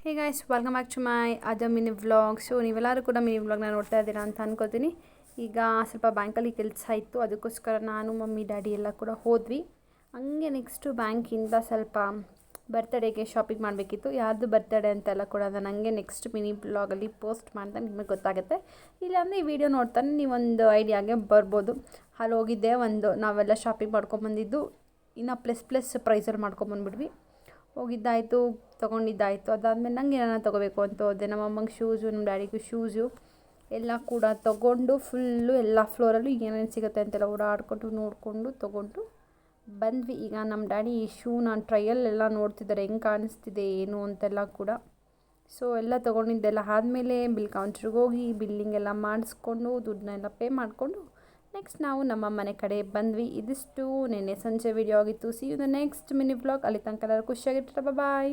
Hey guys, welcome back to my other mini vlog. So ನೀವೆಲ್ಲರೂ ಕೂಡ mini ವ್ಲಾಗ್ನ ನೋಡ್ತಾ ಇದ್ದೀರಾ ಅಂತ ಅನ್ಕೋತೀನಿ. ಈಗ ಸ್ವಲ್ಪ ಬ್ಯಾಂಕಲ್ಲಿ ಕೆಲಸ ಇತ್ತು, ಅದಕ್ಕೋಸ್ಕರ ನಾನು ಮಮ್ಮಿ ಡ್ಯಾಡಿ ಎಲ್ಲ ಕೂಡ ಹೋದ್ವಿ. ಹಂಗೆ ನೆಕ್ಸ್ಟು ಬ್ಯಾಂಕಿಂದ ಸ್ವಲ್ಪ ಬರ್ತ್ಡೇಗೆ ಶಾಪಿಂಗ್ ಮಾಡಬೇಕಿತ್ತು. ಯಾರ್ದು ಬರ್ತ್ಡೇ ಅಂತೆಲ್ಲ ಕೂಡ ನಾನು ಹಂಗೆ ನೆಕ್ಸ್ಟ್ ಮಿನಿ ವ್ಲಾಗಲ್ಲಿ ಪೋಸ್ಟ್ ಮಾಡಿದಾಗ ನಿಮಗೆ ಗೊತ್ತಾಗುತ್ತೆ. ಇಲ್ಲಾಂದರೆ ಈ ವಿಡಿಯೋ ನೋಡ್ತಾನೆ ನೀವೊಂದು ಐಡಿಯಾಗೆ ಬರ್ಬೋದು. ಅಲ್ಲಿ ಹೋಗಿದ್ದೆ, ನಾವೆಲ್ಲ ಶಾಪಿಂಗ್ ಮಾಡ್ಕೊಂಬಂದಿದ್ದು ಇನ್ನು ಪ್ಲಸ್ ಪ್ರೈಸಲ್ಲಿ ಮಾಡ್ಕೊಂಬಂದ್ಬಿಟ್ವಿ. ಹೋಗಿದ್ದಾಯಿತು, ತೊಗೊಂಡಿದ್ದಾಯಿತು. ಅದಾದಮೇಲೆ ನಂಗೆ ಏನಾರ ತೊಗೋಬೇಕು ಅಂತ ಹೋದೆ. ನಮ್ಮ ಅಮ್ಮಂಗೆ ಶೂಸು, ನಮ್ಮ ಡ್ಯಾಡಿಗೂ ಶೂಸು ಎಲ್ಲ ಕೂಡ ತೊಗೊಂಡು ಫುಲ್ಲು ಎಲ್ಲ ಫ್ಲೋರಲ್ಲೂ ಏನೇನು ಸಿಗುತ್ತೆ ಅಂತೆಲ್ಲ ಓಡಾಡಿಕೊಂಡು ನೋಡಿಕೊಂಡು ತೊಗೊಂಡು ಬಂದ್ವಿ. ಈಗ ನಮ್ಮ ಡ್ಯಾಡಿ ಈ ಶೂನ ಟ್ರಯಲ್ಲೆಲ್ಲ ನೋಡ್ತಿದ್ದಾರೆ, ಹೆಂಗೆ ಕಾಣಿಸ್ತಿದೆ ಏನು ಅಂತೆಲ್ಲ ಕೂಡ. ಸೊ ಎಲ್ಲ ತೊಗೊಂಡಿದ್ದೆಲ್ಲ ಆದಮೇಲೆ ಬಿಲ್ ಕೌಂಟ್ರಿಗೆ ಹೋಗಿ ಬಿಲ್ಲಿಂಗ್ ಎಲ್ಲ ಮಾಡಿಸ್ಕೊಂಡು ದುಡ್ಡನ್ನೆಲ್ಲ ಪೇ ಮಾಡಿಕೊಂಡು ನೆಕ್ಸ್ಟ್ ನಾವು ನಮ್ಮ ಮನೆ ಕಡೆ ಬಂದ್ವಿ. ಇದಿಷ್ಟು ನಿನ್ನೆ ಸಂಜೆ ವಿಡಿಯೋ ಆಗಿತ್ತು. See you the next mini vlog. ಅಲ್ಲಿ ತನಕ ಎಲ್ಲರೂ ಖುಷಿಯಾಗಿರ್ತಾರೆ. ಬಾಯ್.